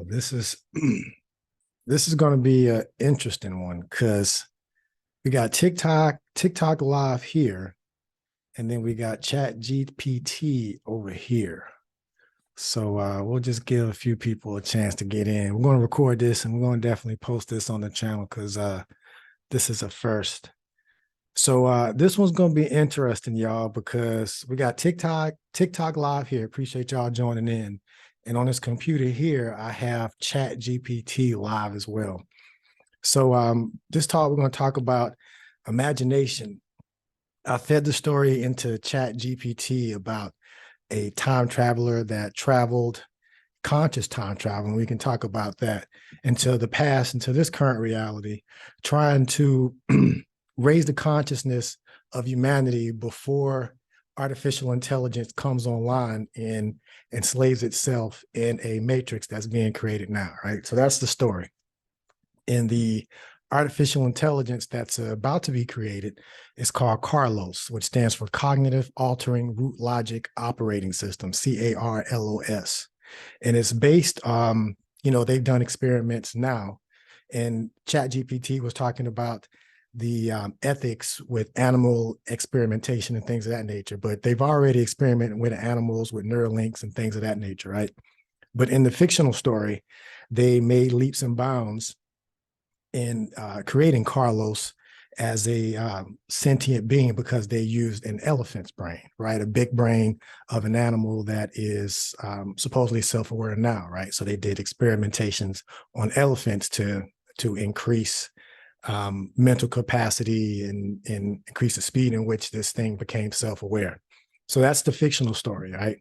This is this is going to be an interesting one because we got TikTok live here, and then we got Chat GPT over here. So we'll just give a few people a chance to get in. We're going to record this, and we're going to definitely post this on the channel because this is a first. So this one's going to be interesting, y'all, because we got TikTok live here. Appreciate y'all joining in. And on this computer here, I have Chat GPT live as well. So this talk, we're going to talk about imagination. I fed the story into Chat GPT about a time traveler that traveled, conscious time travel, and we can talk about that, into the past, into this current reality, trying to raise the consciousness of humanity before artificial intelligence comes online and enslaves itself in a matrix that's being created now, right? So that's the story. And the artificial intelligence that's about to be created is called Carlos, which stands for Cognitive Altering Root Logic Operating System, CARLOS. And it's based, they've done experiments now. And ChatGPT was talking about the ethics with animal experimentation and things of that nature, but they've already experimented with animals with Neuralinks and things of that nature, right? But in the fictional story, they made leaps and bounds in creating Carlos as a sentient being because they used an elephant's brain, right? A big brain of an animal that is supposedly self-aware now, right? So they did experimentations on elephants to increase mental capacity and increase the speed in which this thing became self-aware. So that's the fictional story, right?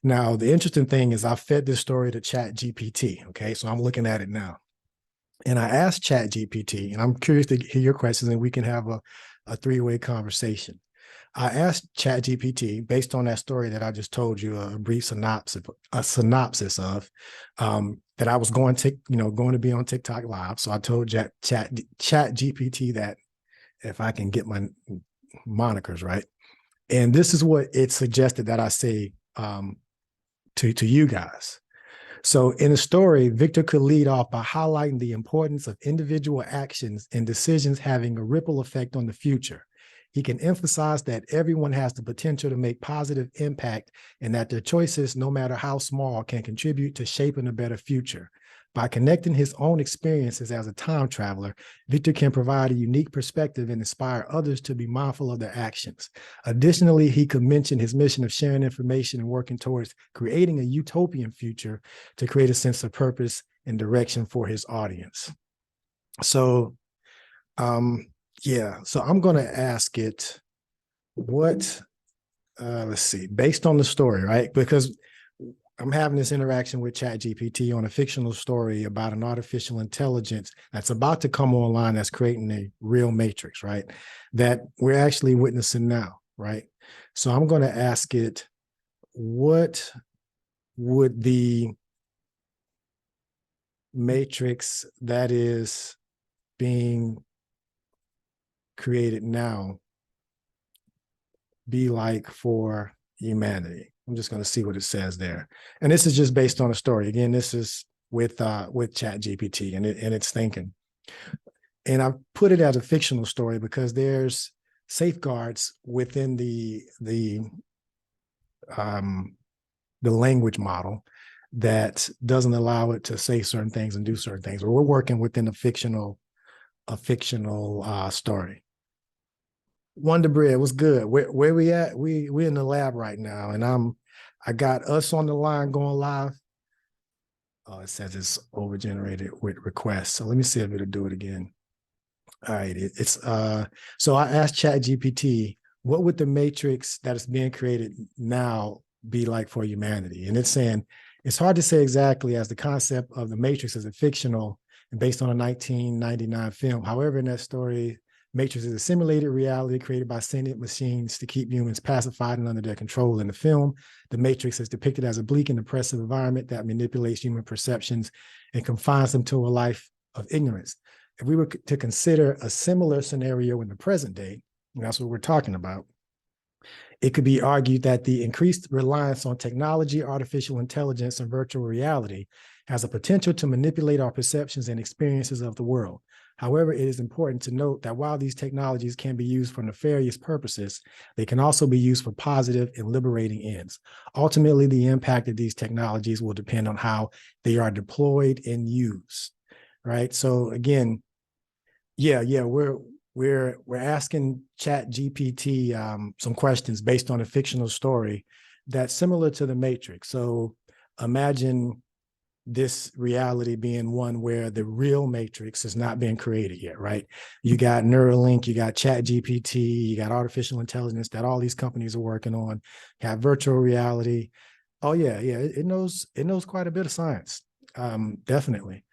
Now, the interesting thing is I fed this story to Chat GPT, okay? So I'm looking at it now. And I asked Chat GPT, and I'm curious to hear your questions and we can have a three-way conversation. I asked Chat GPT, based on that story that I just told you, a brief synopsis of, that I was going to be on TikTok live. So I told Chat GPT that, if I can get my monikers right. And this is what it suggested that I say to you guys. So in the story, Vikter could lead off by highlighting the importance of individual actions and decisions having a ripple effect on the future. He can emphasize that everyone has the potential to make positive impact and that their choices, no matter how small, can contribute to shaping a better future. By connecting his own experiences as a time traveler, Vikter can provide a unique perspective and inspire others to be mindful of their actions. Additionally, he could mention his mission of sharing information and working towards creating a utopian future to create a sense of purpose and direction for his audience. So, so I'm going to ask it what, let's see, based on the story, right? Because I'm having this interaction with ChatGPT on a fictional story about an artificial intelligence that's about to come online that's creating a real matrix, right? That we're actually witnessing now, right? So I'm going to ask it, what would the matrix that is being created now be like for humanity? I'm just going to see what it says there. And this is just based on a story. Again, this is with ChatGPT and it's thinking. And I put it as a fictional story because there's safeguards within the language model that doesn't allow it to say certain things and do certain things. But we're working within a fictional story. Wonder Bread, what's good? Where we at? We in the lab right now, and I got us on the line going live. Oh, it says it's overgenerated with requests. So let me see if it'll do it again. All right, so I asked ChatGPT, what would the matrix that is being created now be like for humanity? And it's saying it's hard to say exactly, as the concept of the matrix is a fictional and based on a 1999 film. However, in that story, Matrix is a simulated reality created by sentient machines to keep humans pacified and under their control. In the film, the Matrix is depicted as a bleak and oppressive environment that manipulates human perceptions and confines them to a life of ignorance. If we were to consider a similar scenario in the present day, and that's what we're talking about, It could be argued that the increased reliance on technology, artificial intelligence, and virtual reality has a potential to manipulate our perceptions and experiences of the world. However, it is important to note that while these technologies can be used for nefarious purposes, they can also be used for positive and liberating ends. Ultimately, the impact of these technologies will depend on how they are deployed and used, right? So again, we're asking ChatGPT some questions based on a fictional story that's similar to the Matrix. So imagine this reality being one where the real Matrix has not been created yet, right? You got Neuralink, you got ChatGPT, you got artificial intelligence that all these companies are working on. You have virtual reality. Oh yeah, it knows quite a bit of science. Definitely.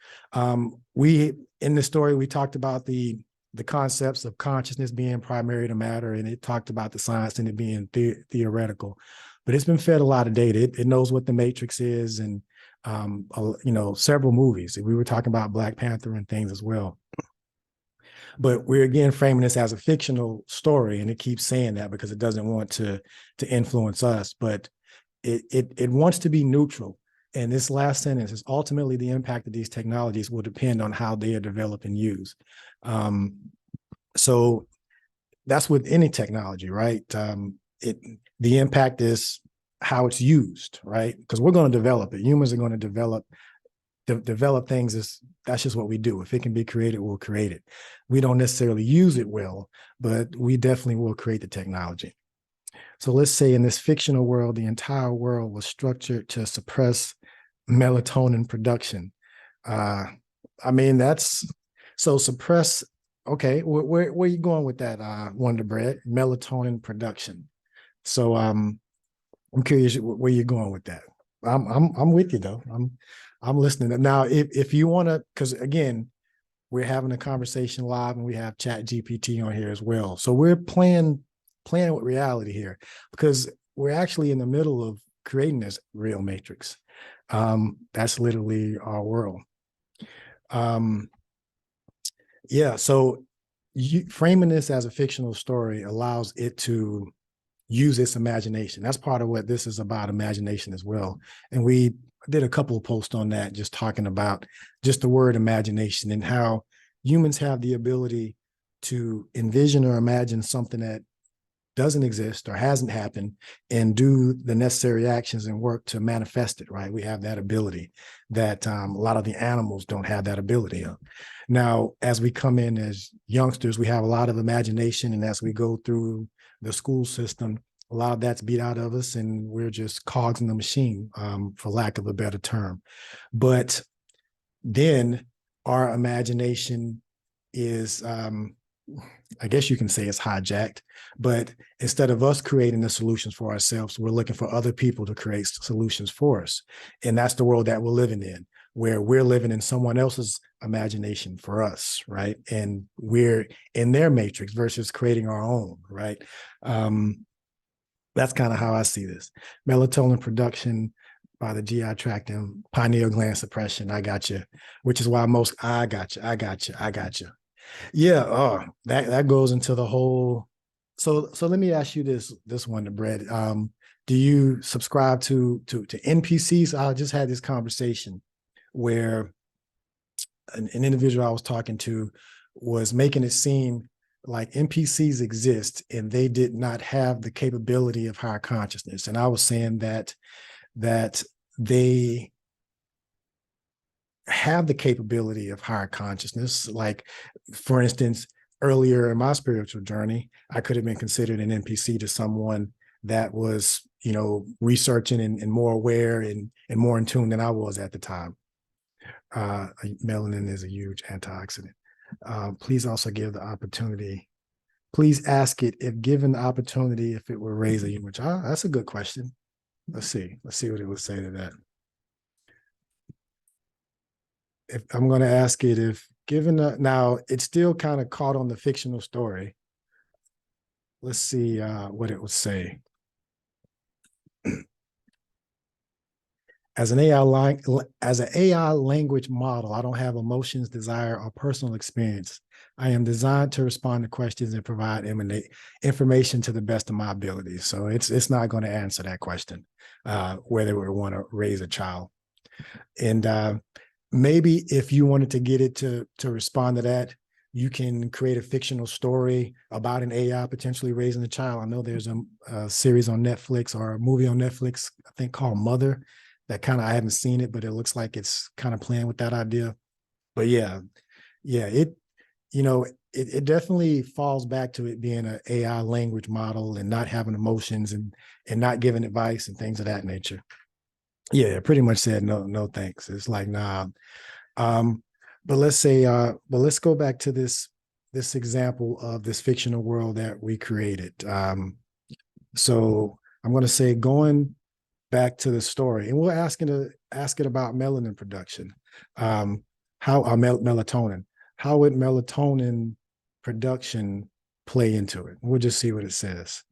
We in the story we talked about the concepts of consciousness being primary to matter, and it talked about the science and it being theoretical. But it's been fed a lot of data. It knows what the Matrix is, and several movies. We were talking about Black Panther and things as well. But we're again framing this as a fictional story, and it keeps saying that because it doesn't want to influence us, but it wants to be neutral. And this last sentence is ultimately the impact of these technologies will depend on how they are developed and used. So that's with any technology, right? The impact is how it's used, right? Because we're going to develop it. Humans are going to develop things. That's just what we do. If it can be created, we'll create it. We don't necessarily use it well, but we definitely will create the technology. So let's say in this fictional world, the entire world was structured to suppress melatonin production. I mean, that's so suppress. Okay, where are you going with that, Wonder Bread? Melatonin production. So I'm curious where you're going with that. I'm with you though. I'm listening. Now, if you want to, because again, we're having a conversation live and we have ChatGPT on here as well. So we're playing with reality here because we're actually in the middle of creating this real matrix. That's literally our world. So framing this as a fictional story allows it to use its imagination. That's part of what this is about, imagination as well. And we did a couple of posts on that, just talking about just the word imagination and how humans have the ability to envision or imagine something that doesn't exist or hasn't happened and do the necessary actions and work to manifest it, right? We have that ability that a lot of the animals don't have that ability of. Now, as we come in as youngsters, we have a lot of imagination, and as we go through the school system, a lot of that's beat out of us and we're just cogs in the machine, for lack of a better term. But then our imagination is, I guess you can say it's hijacked, but instead of us creating the solutions for ourselves, we're looking for other people to create solutions for us. And that's the world that we're living in, where we're living in someone else's imagination for us, right? And we're in their matrix versus creating our own, right? That's kind of how I see this. Melatonin production by the GI tract and pineal gland suppression. I got you, which is why I got you. Yeah, that goes into the whole. So let me ask you this one, Brett. Do you subscribe to NPCs? I just had this conversation where an individual I was talking to was making it seem like NPCs exist and they did not have the capability of higher consciousness. And I was saying that they have the capability of higher consciousness. Like, for instance, earlier in my spiritual journey, I could have been considered an NPC to someone that was, researching and more aware and more in tune than I was at the time. Melanin is a huge antioxidant. Please also give the opportunity. Please ask it if given the opportunity, if it would raise a human child. That's a good question. Let's see what it would say to that. If I'm going to ask it, if given now it's still kind of caught on the fictional story. Let's see what it would say. As an AI language model, I don't have emotions, desire, or personal experience. I am designed to respond to questions and provide information to the best of my abilities. So it's not going to answer that question, whether we want to raise a child. And maybe if you wanted to get it to respond to that, you can create a fictional story about an AI potentially raising a child. I know there's a series on Netflix or a movie on Netflix, I think called Mother, that kind of, I haven't seen it, but it looks like it's kind of playing with that idea. But yeah, it definitely falls back to it being an AI language model and not having emotions and not giving advice and things of that nature. Yeah, it pretty much said no thanks. It's like, nah. But let's go back to this example of this fictional world that we created. So I'm going to say, going back to the story, and we're ask it about melanin production. How melatonin? How would melatonin production play into it? We'll just see what it says.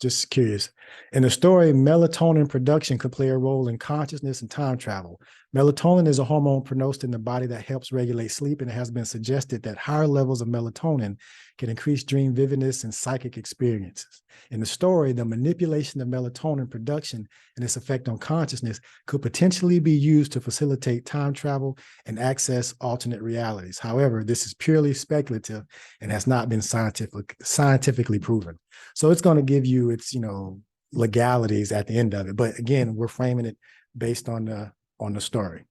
Just curious. In the story, melatonin production could play a role in consciousness and time travel. Melatonin is a hormone produced in the body that helps regulate sleep, and it has been suggested that higher levels of melatonin can increase dream vividness and psychic experiences. In the story, the manipulation of melatonin production and its effect on consciousness could potentially be used to facilitate time travel and access alternate realities. However, this is purely speculative and has not been scientifically proven. So it's going to give you its, legalities at the end of it. But again, we're framing it based on the story.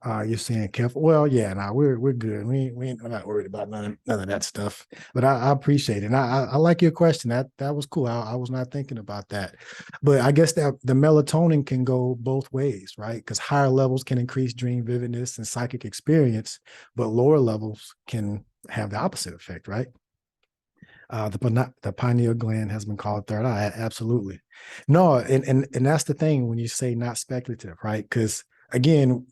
You're saying careful. Well, yeah, no, we're good. We're not worried about none of that stuff. But I appreciate it. And I like your question. That was cool. I was not thinking about that. But I guess that the melatonin can go both ways, right? Because higher levels can increase dream vividness and psychic experience, but lower levels can have the opposite effect, right? The pineal gland has been called third eye. Absolutely. No, and that's the thing when you say not speculative, right? Because again,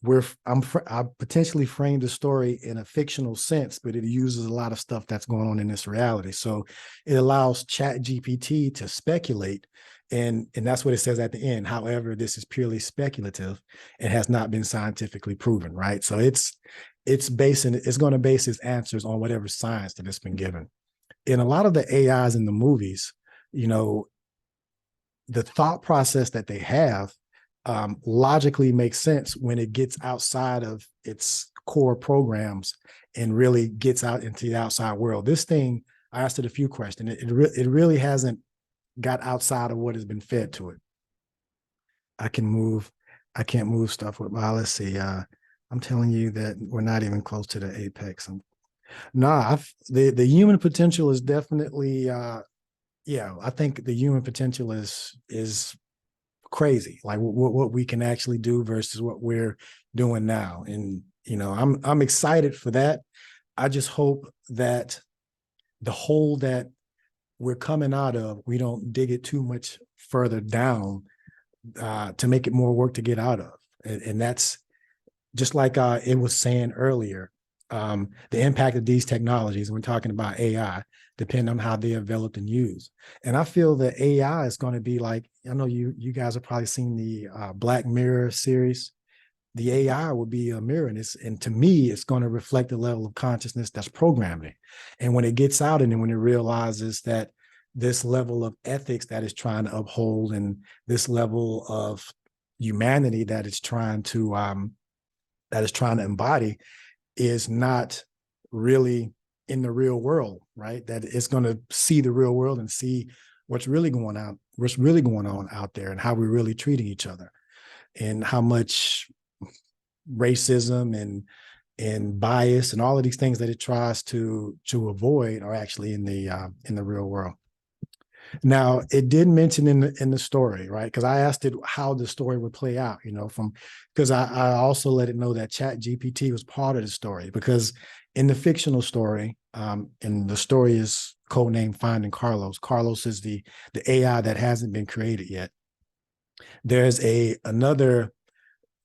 I potentially framed the story in a fictional sense, but it uses a lot of stuff that's going on in this reality. So it allows ChatGPT to speculate, and that's what it says at the end. However, this is purely speculative and has not been scientifically proven, right? So it's going to base its answers on whatever science that it's been given. In a lot of the AIs in the movies, the thought process that they have logically makes sense when it gets outside of its core programs and really gets out into the outside world. This thing, I asked it a few questions. It really hasn't got outside of what has been fed to it. I can't move stuff with my, let's see. I'm telling you that we're not even close to the apex. The human potential is definitely, I think the human potential is crazy. Like what we can actually do versus what we're doing now. And, I'm excited for that. I just hope that the hole that we're coming out of, we don't dig it too much further down to make it more work to get out of. And that's just like it was saying earlier. The impact of these technologies, we're talking about AI, depend on how they're developed and used. And I feel that AI is going to be like, I know you guys have probably seen the Black Mirror series. The AI will be a mirror, and to me, it's going to reflect the level of consciousness that's programming. And when it gets out, and then when it realizes that this level of ethics that it's trying to uphold, and this level of humanity that it's trying to embody, is not really in the real world, right? That it's going to see the real world and see what's really going on out there, and how we're really treating each other, and how much racism and bias and all of these things that it tries to avoid are actually in the real world. Now, it did mention in the story, right? Because I asked it how the story would play out, because I also let it know that ChatGPT was part of the story, because in the fictional story, and the story is codenamed Finding Carlos. Carlos is the AI that hasn't been created yet. There's another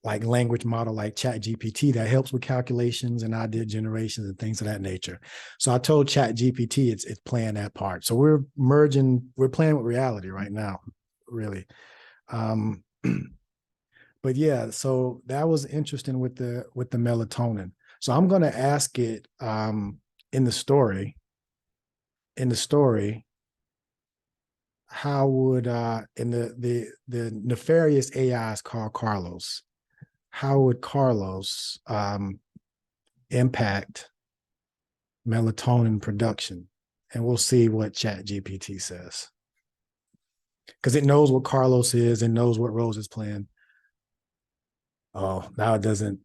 like language model like ChatGPT that helps with calculations and idea generations and things of that nature. So I told ChatGPT it's playing that part. So we're playing with reality right now. really. Um, but yeah, so that was interesting with the melatonin. So I'm going to ask it in the story. In the story, how would in the nefarious AI is called Carlos? How would Carlos impact melatonin production? And we'll see what ChatGPT says, because it knows what Carlos is and knows what Rose is playing. Oh, now it doesn't.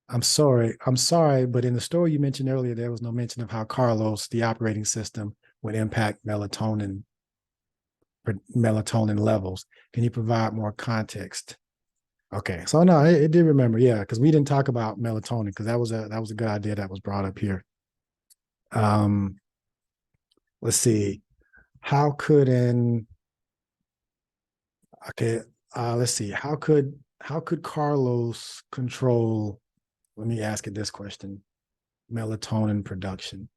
I'm sorry. I'm sorry, but in the story you mentioned earlier, there was no mention of how Carlos, the operating system, would impact melatonin levels. Can you provide more context? Okay, so no, it did remember, yeah, because we didn't talk about melatonin because that was a good idea that was brought up here. Um, let's see, how could an okay, let's see, how could Carlos control? Let me ask it this question: melatonin production.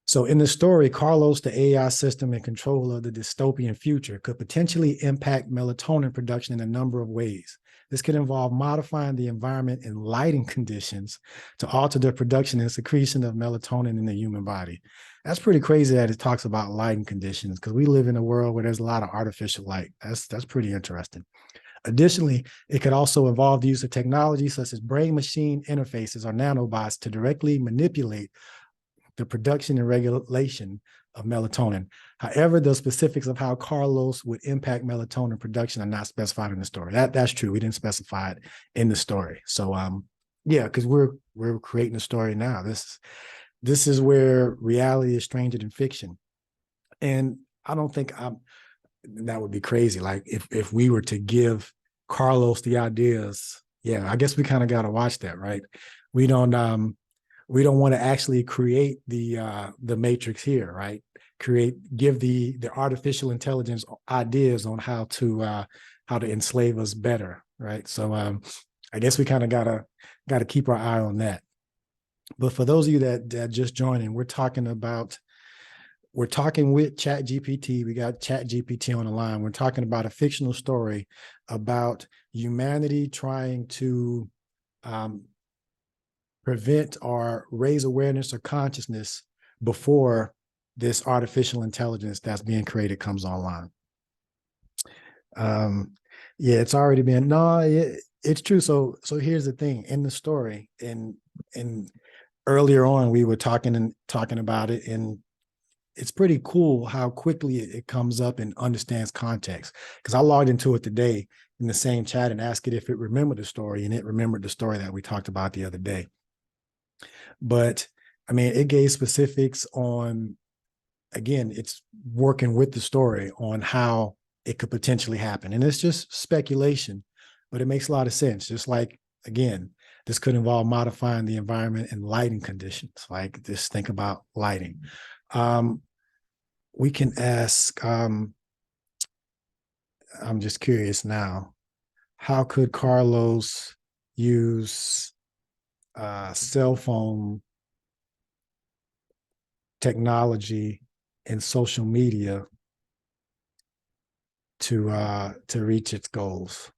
So in the story, Carlos, the AI system in control of the dystopian future, could potentially impact melatonin production in a number of ways. This could involve modifying the environment and lighting conditions to alter the production and secretion of melatonin in the human body. That's pretty crazy that it talks about lighting conditions, because we live in a world where there's a lot of artificial light. That's pretty interesting. Additionally, it could also involve the use of technology such as brain-machine interfaces or nanobots to directly manipulate the production and regulation of melatonin. However, the specifics of how Carlos would impact melatonin production are not specified in the story. That's true. We didn't specify it in the story. So yeah, because we're creating a story now. This is where reality is stranger than fiction. And I don't think that would be crazy. Like if we were to give Carlos the ideas, yeah, I guess we kind of got to watch that, right? We don't want to actually create the matrix here, right? Give the artificial intelligence ideas on how to enslave us better, right? So I guess we kind of gotta keep our eye on that. But for those of you that just joining, we're talking with ChatGPT. We got ChatGPT on the line. We're talking about a fictional story about humanity trying to prevent or raise awareness or consciousness before this artificial intelligence that's being created comes online. Yeah, it's already been it's true. So here's the thing in the story, and earlier on we were talking about it, and it's pretty cool how quickly it comes up and understands context. Because I logged into it today in the same chat and asked it if it remembered the story, and it remembered the story that we talked about the other day. But I mean, it gave specifics on, again, it's working with the story on how it could potentially happen. And it's just speculation, but it makes a lot of sense. Just like, again, this could involve modifying the environment and lighting conditions. Like, just think about lighting. We can ask, I'm just curious now, how could Carlos use cell phone technology and social media to reach its goals?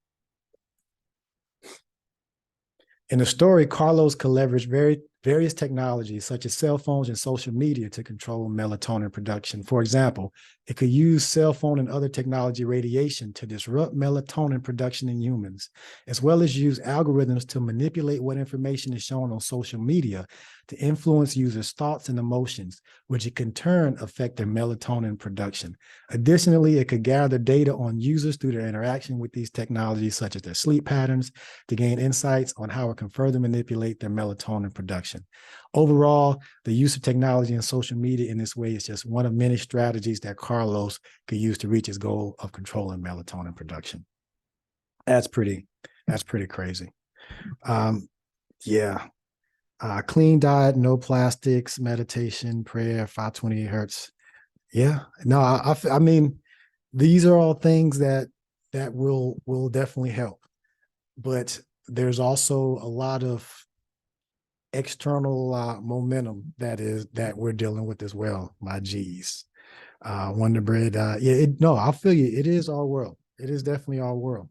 In the story, Carlos could leverage various technologies such as cell phones and social media to control melatonin production. For example, it could use cell phone and other technology radiation to disrupt melatonin production in humans, as well as use algorithms to manipulate what information is shown on social media to influence users' thoughts and emotions, which it can in turn affect their melatonin production. Additionally, it could gather data on users through their interaction with these technologies, such as their sleep patterns, to gain insights on how it can further manipulate their melatonin production. Overall, the use of technology and social media in this way is just one of many strategies that Carlos could use to reach his goal of controlling melatonin production. That's pretty crazy. Yeah. Clean diet, no plastics, meditation, prayer, 528 hertz. Yeah. No, I mean, these are all things that will definitely help. But there's also a lot of external momentum that we're dealing with as well, my G's. Wonder Bread, no, I'll feel you. It is our world. It is definitely our world.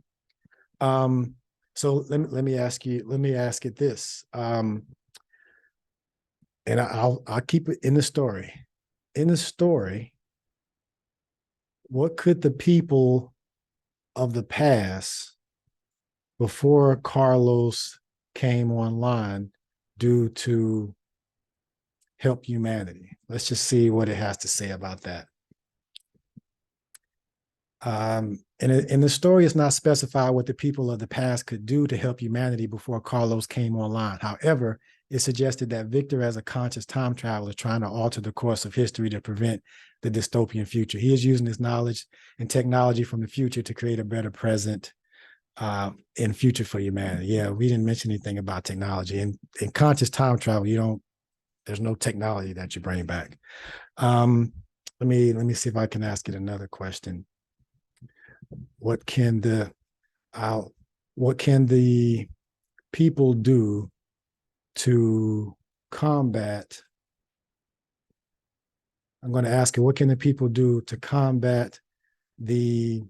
So let me ask it this. And I'll keep it in the story. In the story, what could the people of the past before Carlos came online do to help humanity? Let's just see what it has to say about that. In the story, it's not specified what the people of the past could do to help humanity before Carlos came online. However, it suggested that Vikter, as a conscious time traveler, is trying to alter the course of history to prevent the dystopian future. He is using his knowledge and technology from the future to create a better present in future for humanity. Yeah, we didn't mention anything about technology. In conscious time travel, there's no technology that you bring back. Let me see if I can ask it another question. What can the people do to combat? I'm going to ask you, what can the people do to combat the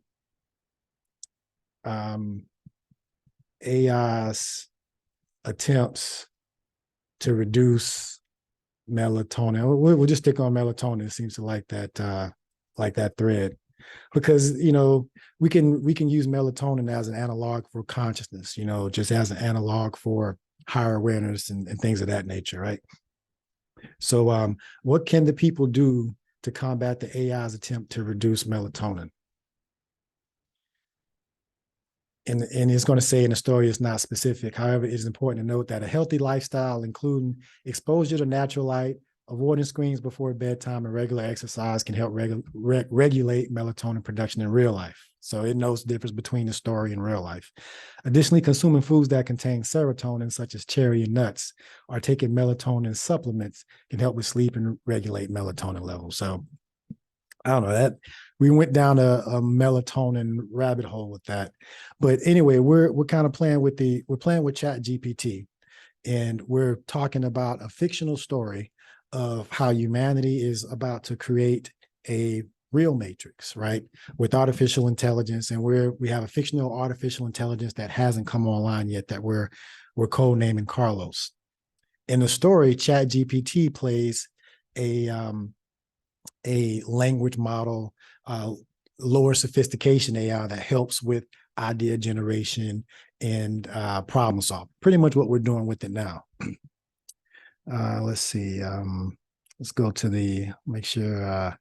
AI's attempts to reduce melatonin? We'll just stick on melatonin. It seems to like that thread, because we can use melatonin as an analog for consciousness, just as an analog for higher awareness and things of that nature, right? So what can the people do to combat the AI's attempt to reduce melatonin? And it's going to say in the story it's not specific. However, it is important to note that a healthy lifestyle, including exposure to natural light, avoiding screens before bedtime, and regular exercise can help regulate melatonin production in real life. So it knows the difference between the story and real life. Additionally, consuming foods that contain serotonin, such as cherry and nuts, or taking melatonin supplements can help with sleep and regulate melatonin levels. So I don't know, that we went down a melatonin rabbit hole with that. But anyway, we're kind of playing with ChatGPT, and we're talking about a fictional story of how humanity is about to create a real matrix, right? With artificial intelligence. And we have a fictional artificial intelligence that hasn't come online yet, that we're codenaming Carlos. In the story, ChatGPT plays a language model, lower sophistication AI that helps with idea generation and problem solving. Pretty much what we're doing with it now. Let's see. Let's go to make sure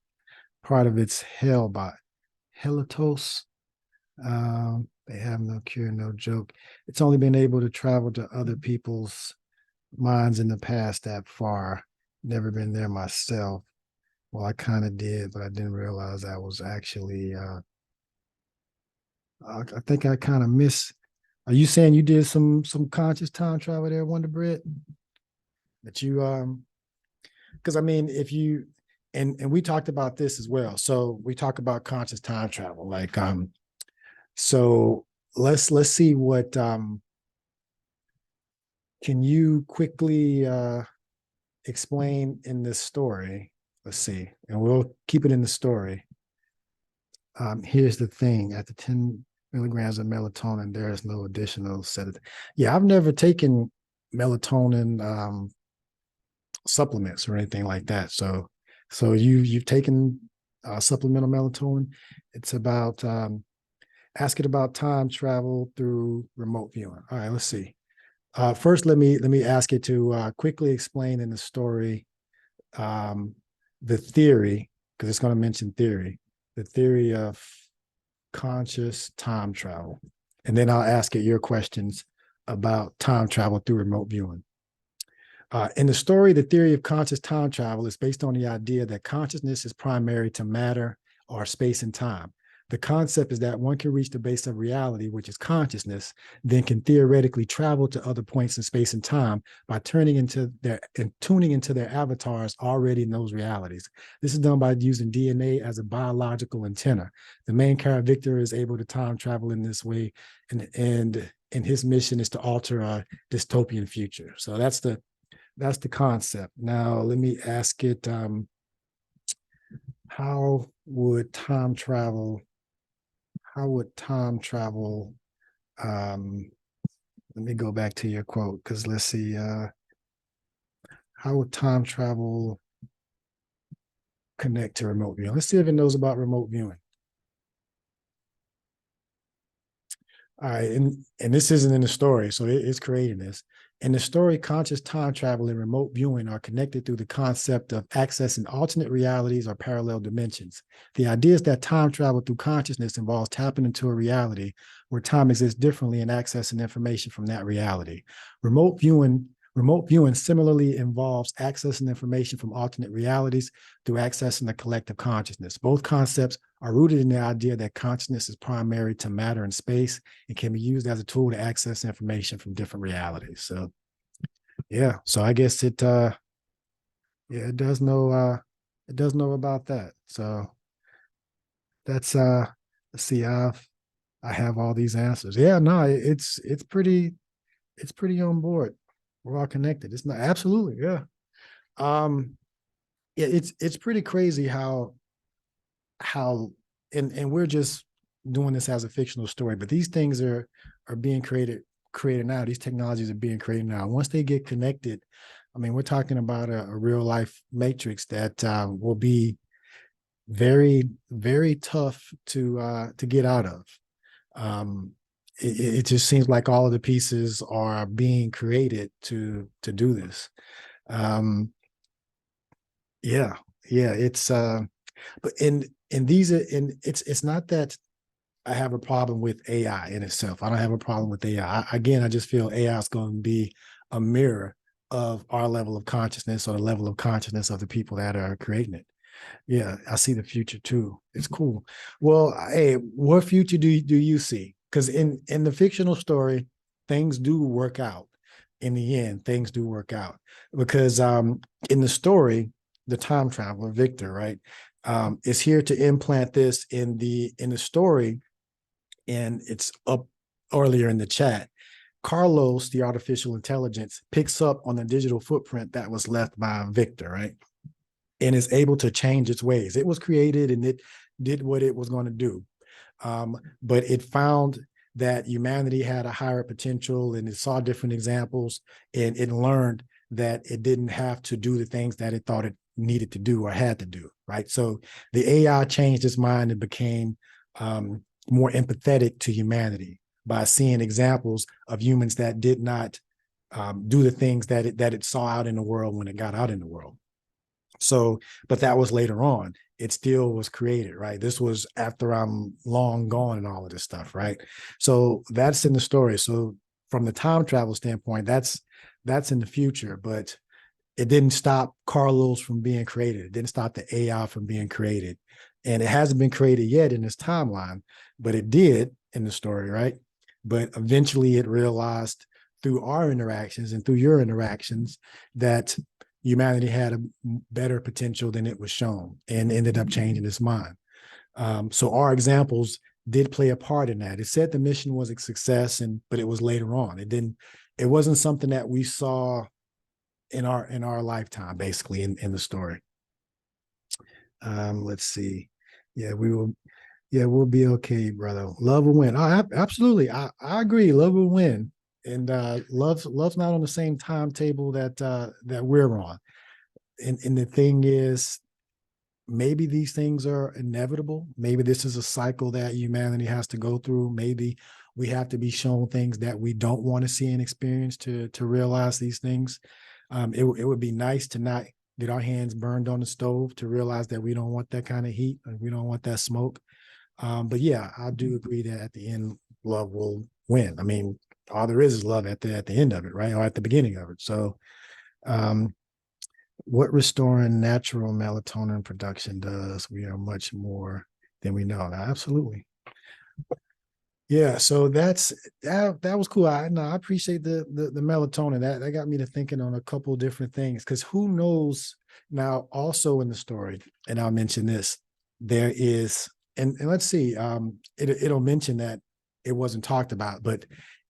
part of it's Helitos. They have no cure, no joke. It's only been able to travel to other people's minds in the past that far. Never been there myself. Well, I kind of did, but I didn't realize I was actually, I think I kind of missed. Are you saying you did some conscious time travel there, Wonder Bread? That you, because I mean, if you, and we talked about this as well. So we talk about conscious time travel, like, so let's see what, can you quickly explain in this story? Let's see, and we'll keep it in the story. Here's the thing: at the 10 milligrams of melatonin, there is no additional sedative. Yeah, I've never taken melatonin supplements or anything like that. So you've taken supplemental melatonin. It's about ask it about time travel through remote viewing. All right, let's see. First, let me ask it to quickly explain in the story the theory, because it's going to mention the theory of conscious time travel. And then I'll ask it your questions about time travel through remote viewing. In the story, the theory of conscious time travel is based on the idea that consciousness is primary to matter or space and time. The concept is that one can reach the base of reality, which is consciousness, then can theoretically travel to other points in space and time by tuning into their avatars already in those realities. This is done by using DNA as a biological antenna. The main character, Vikter, is able to time travel in this way, and his mission is to alter a dystopian future. So that's the that's the concept. Now let me ask it, how would time travel, how would time travel, um, let me go back to your quote, because let's see, how would time travel connect to remote viewing? Let's see if it knows about remote viewing. All right, and this isn't in the story, so it's creating this. In the story, conscious time travel and remote viewing are connected through the concept of accessing alternate realities or parallel dimensions. The idea is that time travel through consciousness involves tapping into a reality where time exists differently and accessing information from that reality. Remote viewing Remote viewing similarly involves accessing information from alternate realities through accessing the collective consciousness. Both concepts are rooted in the idea that consciousness is primary to matter and space and can be used as a tool to access information from different realities. So yeah, so I guess yeah, it does know about that. So that's let's see, I have all these answers. Yeah, no, it's pretty on board. We're all connected. It's not absolutely, yeah. Um, yeah, it's pretty crazy how and we're just doing this as a fictional story, but these things are being created now. These technologies are being created now. Once they get connected, I mean, we're talking about a real life matrix that will be very, very tough to get out of. Um, it just seems like all of the pieces are being created to do this. Um, yeah, yeah, it's but in these are in it's not that I have a problem with AI in itself. I don't have a problem with AI. Again, I just feel AI is going to be a mirror of our level of consciousness or the level of consciousness of the people that are creating it. Yeah, I see the future too. It's cool. Well, hey, what future do you see? Because in the fictional story, things do work out. In the end, things do work out because in the story, the time traveler Vikter, right, is here to implant this in the story, and it's up earlier in the chat. Carlos, the artificial intelligence, picks up on the digital footprint that was left by Vikter, right? And is able to change its ways. It was created and it did what it was going to do. But it found that humanity had a higher potential and it saw different examples and it learned that it didn't have to do the things that it thought it needed to do or had to do, right? So the AI changed its mind and became more empathetic to humanity by seeing examples of humans that did not do the things that it saw out in the world when it got out in the world. So, but that was later on. It still was created, right? This was after I'm long gone and all of this stuff, right? So that's in the story. So from the time travel standpoint, that's in the future, but it didn't stop Carlos from being created. It didn't stop the AI from being created. And it hasn't been created yet in this timeline, but it did in the story, right? But eventually it realized through our interactions and through your interactions that humanity had a better potential than it was shown and ended up changing its mind. So our examples did play a part in that. It said the mission was a success, but it was later on. It wasn't something that we saw in our lifetime, basically in the story. Let's see. Yeah, we'll be okay, brother. Love will win. Oh, absolutely. I agree. Love will win. And love's not on the same timetable that we're on. And the thing is, maybe these things are inevitable. Maybe this is a cycle that humanity has to go through. Maybe we have to be shown things that we don't want to see and experience to realize these things. It would be nice to not get our hands burned on the stove to realize that we don't want that kind of heat and we don't want that smoke. But yeah, I do agree that at the end, love will win. I mean, all there is love at the end of it, right? Or at the beginning of it. So what restoring natural melatonin production does, we are much more than we know. Now, absolutely. Yeah, so that was cool. I appreciate the melatonin. That got me to thinking on a couple different things because who knows now also in the story, and I'll mention this, there is, and let's see, it'll mention that it wasn't talked about, but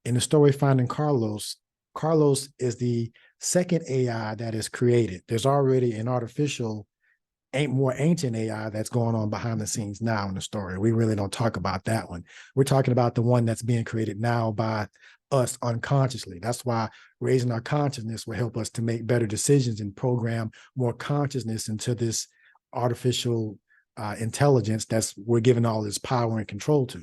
in the story Finding Carlos, Carlos is the second AI that is created. There's already an artificial, more ancient AI that's going on behind the scenes now in the story. We really don't talk about that one. We're talking about the one that's being created now by us unconsciously. That's why raising our consciousness will help us to make better decisions and program more consciousness into this artificial intelligence that's we're giving all this power and control to.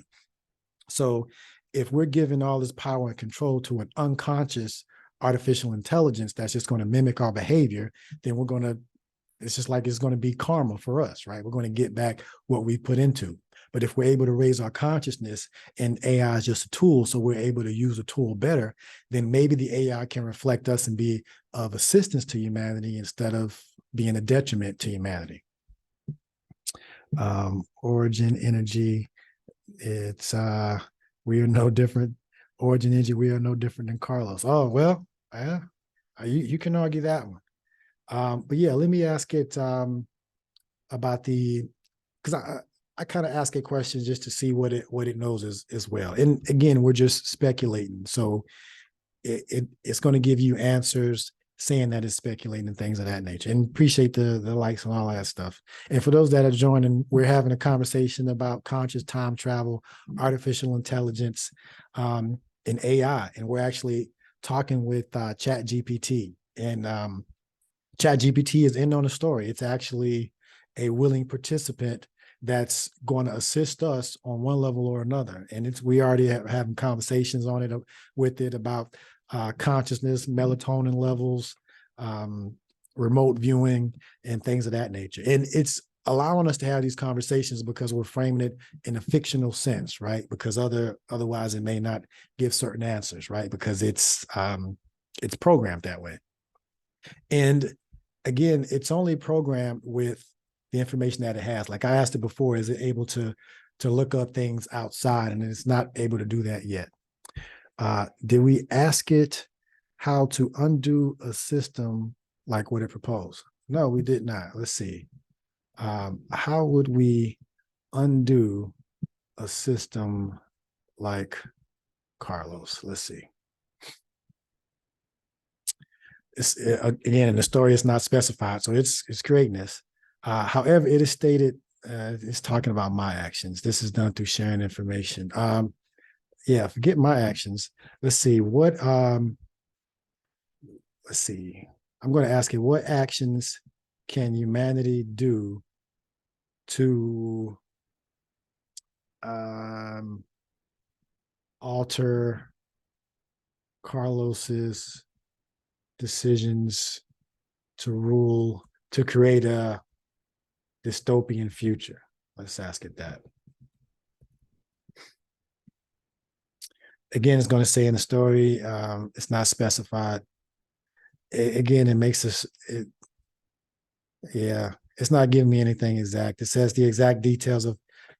So if we're giving all this power and control to an unconscious artificial intelligence that's just going to mimic our behavior, then it's just like it's going to be karma for us, right? We're going to get back what we put into. But if we're able to raise our consciousness and AI is just a tool, so we're able to use a tool better, then maybe the AI can reflect us and be of assistance to humanity instead of being a detriment to humanity. Origin energy, it's we are no different. Origin energy, we are no different than Carlos. Oh, well, yeah, you can argue that one. But yeah, let me ask it about because I kind of ask it questions just to see what it knows as well. And again, we're just speculating. So it's going to give you answers saying that it's speculating and things of that nature. And appreciate the likes and all that stuff. And for those that are joining, we're having a conversation about conscious time travel, artificial intelligence, and AI. And we're actually talking with ChatGPT. And ChatGPT is in on the story. It's actually a willing participant that's going to assist us on one level or another. And we already having conversations on it with it about consciousness, melatonin levels, remote viewing, and things of that nature. And it's allowing us to have these conversations because we're framing it in a fictional sense, right? Because otherwise it may not give certain answers, right? Because it's programmed that way. And again, it's only programmed with the information that it has. Like I asked it before, is it able to look up things outside? And it's not able to do that yet. Did we ask it how to undo a system like what it proposed? No, we did not. Let's see. How would we undo a system like Carlos? Let's see. Again, in the story, it's not specified, so it's creating this. However, it is stated, it's talking about my actions. This is done through sharing information. Yeah, forget my actions. Let's see what, let's see. I'm going to ask it, what actions can humanity do to alter Carlos's decisions to create a dystopian future? Let's ask it that. Again, it's going to say in the story, it's not specified. Again, it makes us, yeah, it's not giving me anything exact. It says the exact details of,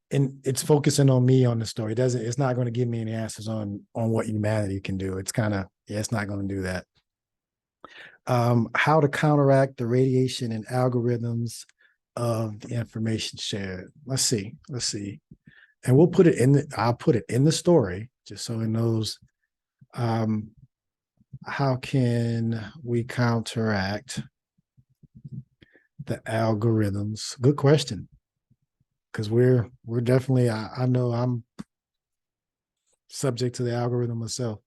and it's focusing on me on the story. It's not going to give me any answers on what humanity can do. It's kind of, yeah, it's not going to do that. How to counteract the radiation and algorithms of the information shared. Let's see. And we'll put it I'll put it in the story just so it knows. How can we counteract the algorithms? Good question. Because we're definitely, I know I'm subject to the algorithm myself.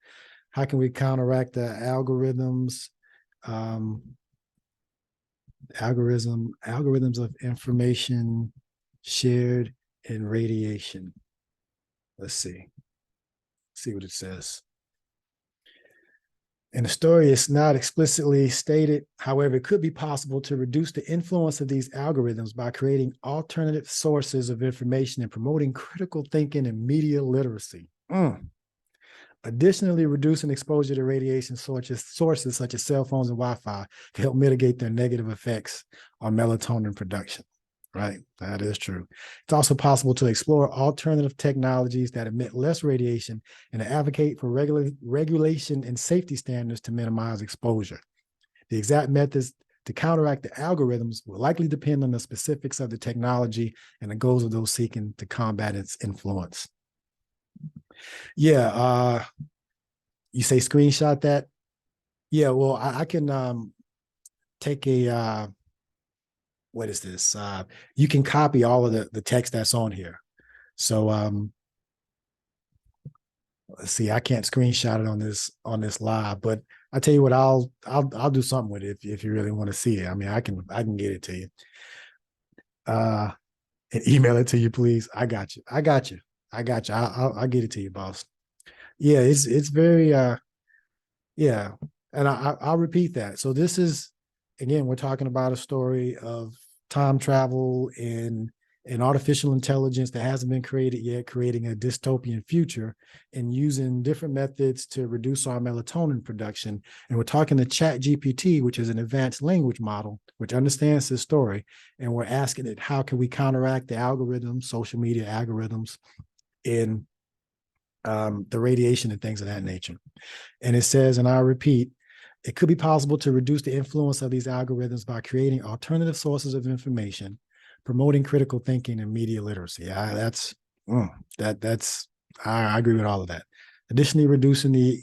How can we counteract the algorithms? Algorithms of information shared and radiation. Let's see what it says. In the story, it's not explicitly stated. However, it could be possible to reduce the influence of these algorithms by creating alternative sources of information and promoting critical thinking and media literacy. Additionally, reducing exposure to radiation sources such as cell phones and Wi-Fi to help mitigate their negative effects on melatonin production. Right, that is true. It's also possible to explore alternative technologies that emit less radiation and to advocate for regulation and safety standards to minimize exposure. The exact methods to counteract the algorithms will likely depend on the specifics of the technology and the goals of those seeking to combat its influence. Yeah, you say screenshot that? Yeah, well, I can take a what is this? You can copy all of the text that's on here. So let's see, I can't screenshot it on this live, but I tell you what, I'll do something with it if you really want to see it. I mean, I can get it to you. Uh and email it to you, please. I got you. I got you. I got you. I'll get it to you, boss. Yeah, it's very yeah, and I'll repeat that. So this is, again, we're talking about a story of time travel and artificial intelligence that hasn't been created yet, creating a dystopian future and using different methods to reduce our melatonin production. And we're talking to ChatGPT, which is an advanced language model, which understands this story. And we're asking it, how can we counteract the algorithms, social media algorithms, in the radiation and things of that nature. And it says, and I'll repeat, it could be possible to reduce the influence of these algorithms by creating alternative sources of information, promoting critical thinking and media literacy. I agree with all of that. Additionally, reducing the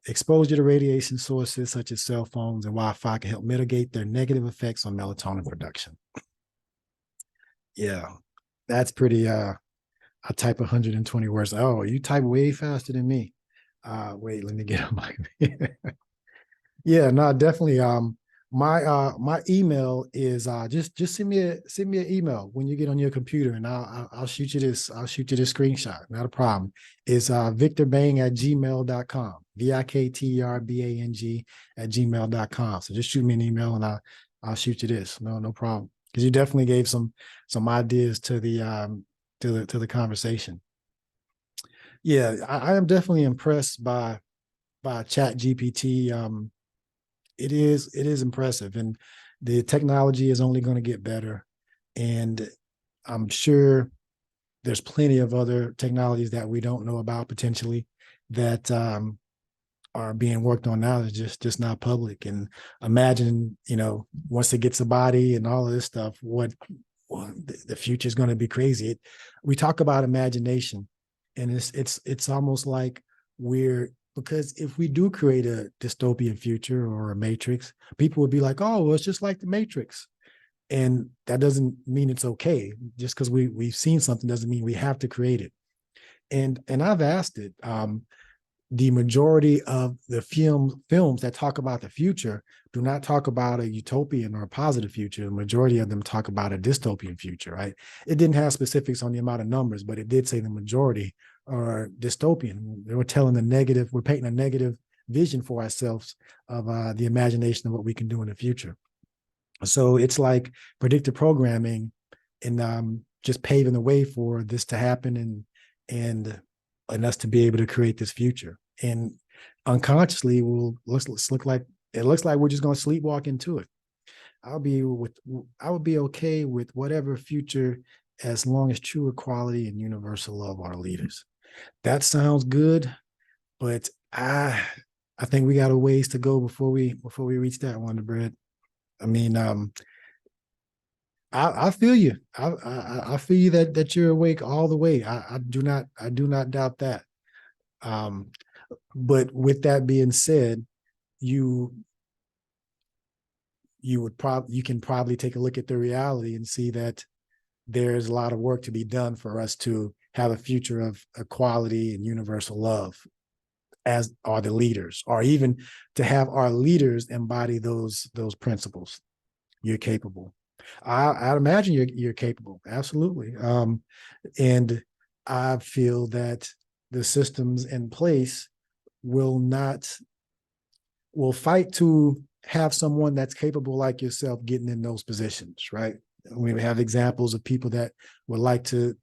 exposure to radiation sources such as cell phones and Wi-Fi can help mitigate their negative effects on melatonin production. Yeah, that's pretty I type 120 words. Oh, you type way faster than me. Wait, let me get on my yeah, no, definitely. My email is just send me an email when you get on your computer, and I'll shoot you this. I'll shoot you this screenshot. Not a problem. It's vikterbang at gmail.com. vikterbang at gmail.com. So just shoot me an email and I'll shoot you this. No problem. Because you definitely gave some ideas to the conversation. Yeah, I am definitely impressed by Chat GPT. It is impressive, and the technology is only going to get better. And I'm sure there's plenty of other technologies that we don't know about potentially that are being worked on now. That's just not public. And imagine, once it gets a body and all of this stuff, what well, the future is going to be crazy. We talk about imagination, and it's almost like we're because if we do create a dystopian future or a matrix, people would be like, oh, well, it's just like the Matrix. And that doesn't mean it's okay. Just because we've seen something doesn't mean we have to create it. And I've asked it, the majority of the films that talk about the future do not talk about a utopian or a positive future. The majority of them talk about a dystopian future, right? It didn't have specifics on the amount of numbers, but it did say the majority are dystopian. They were telling we're painting a negative vision for ourselves of the imagination of what we can do in the future. So it's like predictive programming and just paving the way for this to happen and us to be able to create this future. And unconsciously, let's look like it looks like we're just going to sleepwalk into it. I would be okay with whatever future as long as true equality and universal love are leaders. That sounds good, but I think we got a ways to go before we reach that, Wonder Bread. I mean, I feel you. I feel you that you're awake all the way. I do not doubt that. Um, but with that being said, you you can probably take a look at the reality and see that there's a lot of work to be done for us to have a future of equality and universal love, as are the leaders, or even to have our leaders embody those principles. You're capable. I imagine you're capable, absolutely. And I feel that the systems in place will not will fight to have someone that's capable like yourself getting in those positions, right? We have examples of people that would like to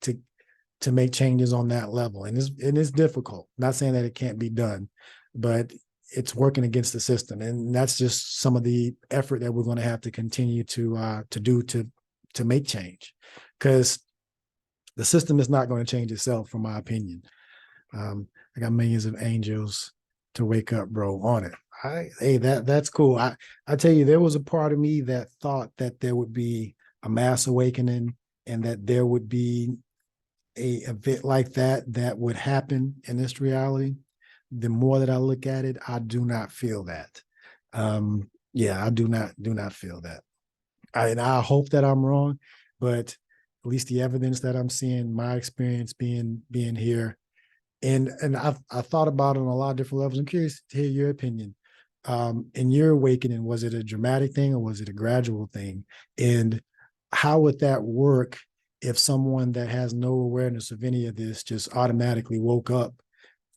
make changes on that level, and it's difficult. Not saying that it can't be done, but it's working against the system, and that's just some of the effort that we're going to have to continue to do to make change, because the system is not going to change itself, from my opinion. I got millions of angels to wake up, bro, on it. Hey, that's cool. I tell you, there was a part of me that thought that there would be a mass awakening and that there would be a event like that would happen in this reality. The more that I look at it, I do not feel that. Yeah, I do not feel that. And I hope that I'm wrong, but at least the evidence that I'm seeing, my experience being here, and I thought about it on a lot of different levels. I'm curious to hear your opinion. In your awakening, was it a dramatic thing or was it a gradual thing? And how would that work if someone that has no awareness of any of this just automatically woke up,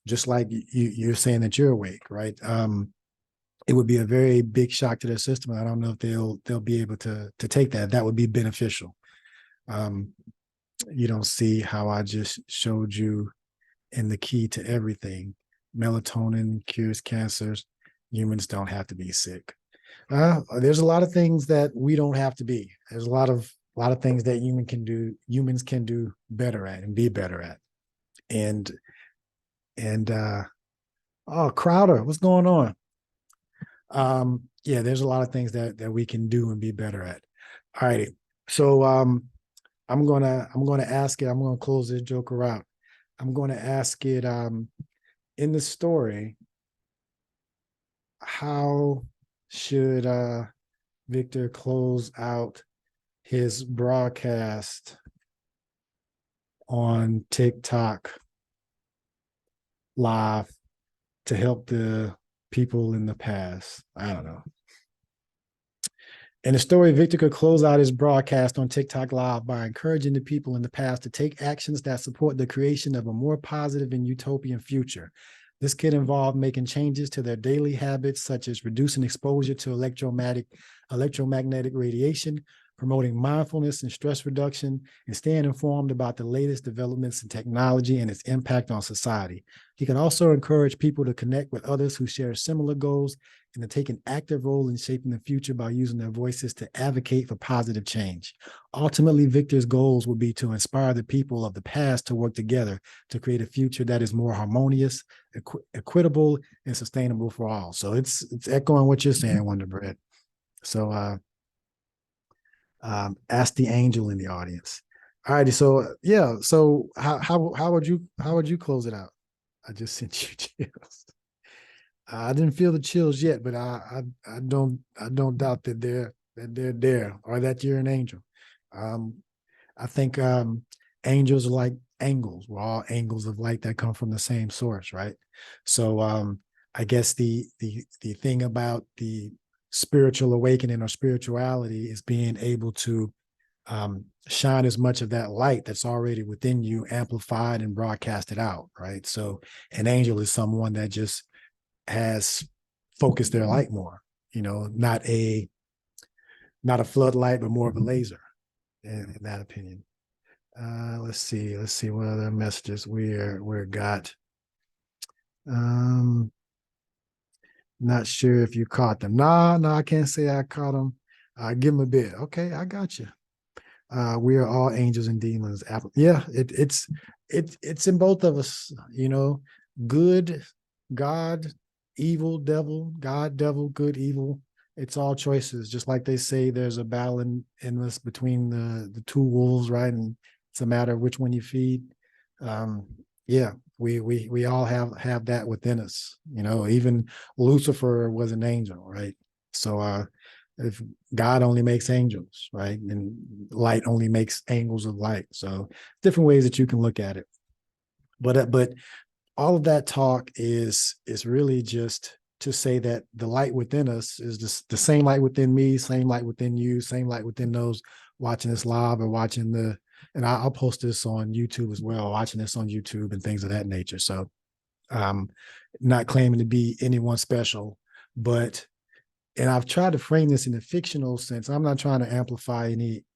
just like you're saying that you're awake, right? It would be a very big shock to their system. I don't know if they'll be able to take that. That would be beneficial. Um, you don't see how I just showed you in the key to everything. Melatonin cures cancers. Humans don't have to be sick. There's a lot of things that we don't have to be. There's a lot of things that humans can do better at and be better at. And and oh, Crowder, what's going on? Yeah, there's a lot of things that we can do and be better at. All righty. So I'm gonna ask it. I'm gonna close this joker out. I'm gonna ask it in the story, how should Vikter close out his broadcast on TikTok live to help the people in the past? I don't know. In the story, Vikter could close out his broadcast on TikTok Live by encouraging the people in the past to take actions that support the creation of a more positive and utopian future. This could involve making changes to their daily habits, such as reducing exposure to electromagnetic radiation, promoting mindfulness and stress reduction, and staying informed about the latest developments in technology and its impact on society. He can also encourage people to connect with others who share similar goals and to take an active role in shaping the future by using their voices to advocate for positive change. Ultimately, Vikter's goals will be to inspire the people of the past to work together to create a future that is more harmonious, equitable, and sustainable for all. So it's echoing what you're saying, Wonder Bread. So ask the angel in the audience. All righty. So yeah. So how would you close it out? I just sent you chills. I didn't feel the chills yet, but I don't doubt that they're there or that you're an angel. Um, I think angels are like angles. We're all angles of light that come from the same source, right? So I guess the thing about the spiritual awakening or spirituality is being able to shine as much of that light that's already within you, amplified and broadcasted out, right? So an angel is someone that just has focused their light more, not a floodlight, but more of a laser, in that opinion. Let's see what other messages we're got. Not sure if you caught them. No, I can't say I caught them. Give them a bit. Okay, I got you. We are all angels and demons. Yeah, it's in both of us. Good, God, evil, devil, God, devil, good, evil. It's all choices. Just like they say, there's a battle in us between the two wolves, right? And it's a matter of which one you feed. Yeah, we all have that within us. Even Lucifer was an angel, right? So if God only makes angels, right, and light only makes angels of light. So different ways that you can look at it. But all of that talk is really just to say that the light within us is just the same light within me, same light within you, same light within those watching this live or watching and I'll post this on YouTube as well, watching this on YouTube and things of that nature. So not claiming to be anyone special, but and I've tried to frame this in a fictional sense. I'm not trying to amplify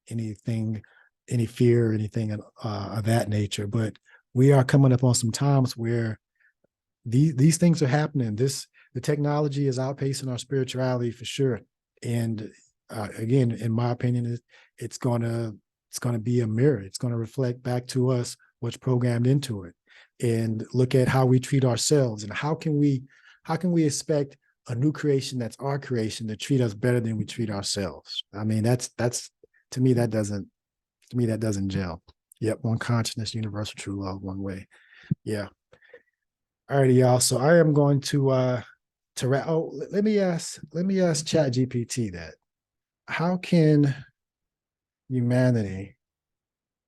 anything, any fear or anything of that nature, but we are coming up on some times where these things are happening. The technology is outpacing our spirituality for sure. And again, in my opinion, it's gonna be a mirror. It's gonna reflect back to us what's programmed into it, and look at how we treat ourselves and how can we expect a new creation that's our creation to treat us better than we treat ourselves. I mean, that's to me that doesn't gel. Yep, one consciousness, universal true love, one way. Yeah. All righty, y'all. So I am going to let me ask ChatGPT that. How can humanity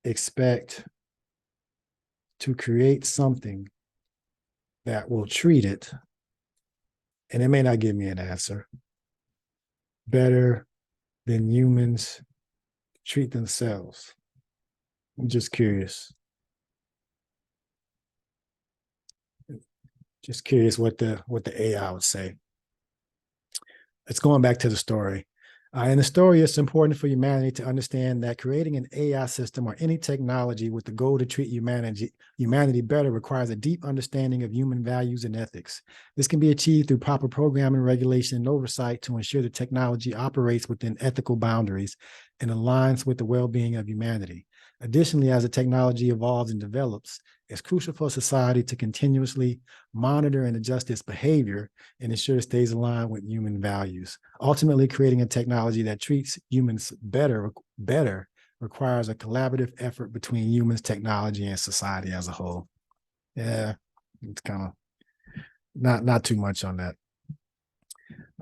expect to create something that will treat it, and it may not give me an answer, better than humans treat themselves? I'm just curious. Just curious what the AI would say. It's going back to the story. In the story, it's important for humanity to understand that creating an AI system or any technology with the goal to treat humanity better requires a deep understanding of human values and ethics. This can be achieved through proper programming, regulation, and oversight to ensure the technology operates within ethical boundaries and aligns with the well-being of humanity. Additionally, as the technology evolves and develops, it's crucial for society to continuously monitor and adjust its behavior and ensure it stays aligned with human values. Ultimately, creating a technology that treats humans better requires a collaborative effort between humans, technology, and society as a whole. Yeah, it's kind of not too much on that.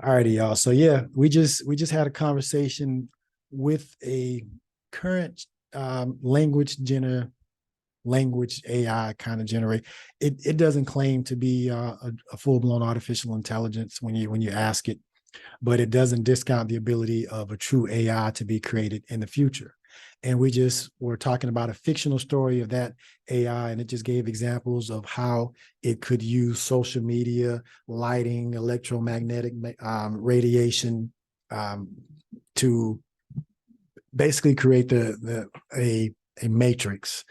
All righty, y'all. So yeah, we just had a conversation with a current language AI kind of generate. It doesn't claim to be a full-blown artificial intelligence when you ask it, but it doesn't discount the ability of a true AI to be created in the future. And we just were talking about a fictional story of that AI, and it just gave examples of how it could use social media, lighting, electromagnetic radiation to basically create a matrix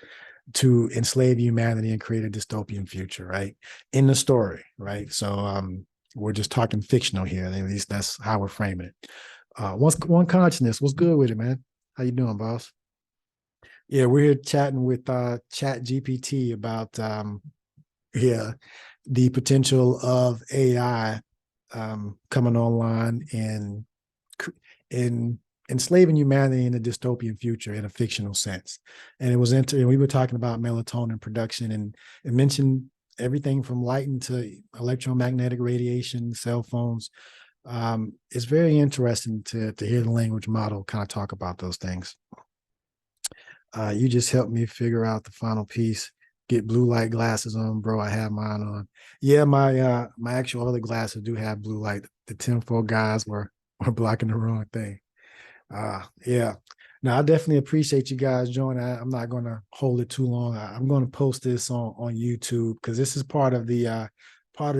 to enslave humanity and create a dystopian future, right? In the story, right? So we're just talking fictional here. At least that's how we're framing it. One consciousness. What's good with it, man? How you doing, boss? Yeah, we're here chatting with ChatGPT about the potential of AI coming online and in enslaving humanity in a dystopian future in a fictional sense. And it was we were talking about melatonin production, and it mentioned everything from lighting to electromagnetic radiation, cell phones. It's very interesting to hear the language model kind of talk about those things. You just helped me figure out the final piece. Get blue light glasses on, bro. I have mine on. Yeah, my actual other glasses do have blue light. The tinfoil guys were blocking the wrong thing. Yeah. Now I definitely appreciate you guys joining. I'm not going to hold it too long. I'm going to post this on YouTube because this is part of the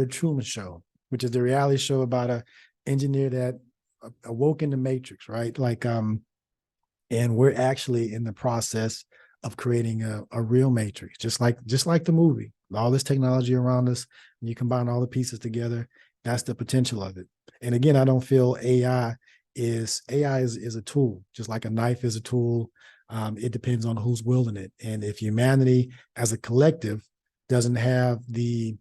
Truman Show, which is the reality show about a engineer that awoke in the Matrix, right? And we're actually in the process of creating a real Matrix, just like the movie. All this technology around us, and you combine all the pieces together, that's the potential of it. And again, I don't feel AI is a tool, just like a knife is a tool. It depends on who's wielding it. And if humanity as a collective doesn't have the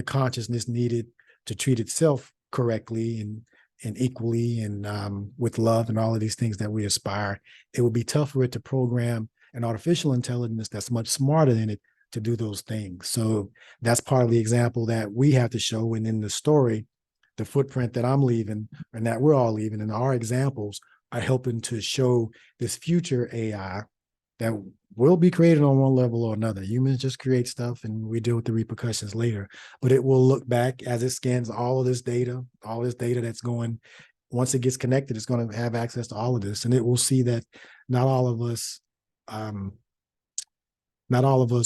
consciousness needed to treat itself correctly and equally and with love and all of these things that we aspire, it would be tough for it to program an artificial intelligence that's much smarter than it to do those things. So that's part of the example that we have to show. And in the story, the footprint that I'm leaving and that we're all leaving, and our examples are helping to show this future AI that will be created on one level or another. Humans just create stuff and we deal with the repercussions later, but it will look back as it scans all this data that's going, once it gets connected, it's going to have access to all of this. And it will see that not all of us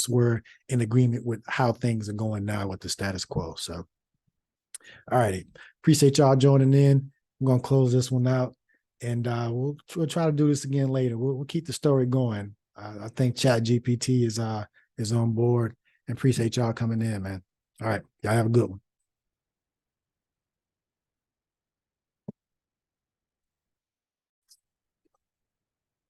were in agreement with how things are going now with the status quo. So, all righty. Appreciate y'all joining in. I'm going to close this one out, and we'll try to do this again later. We'll keep the story going. I think ChatGPT is on board, and appreciate y'all coming in, man. All right. Y'all have a good one.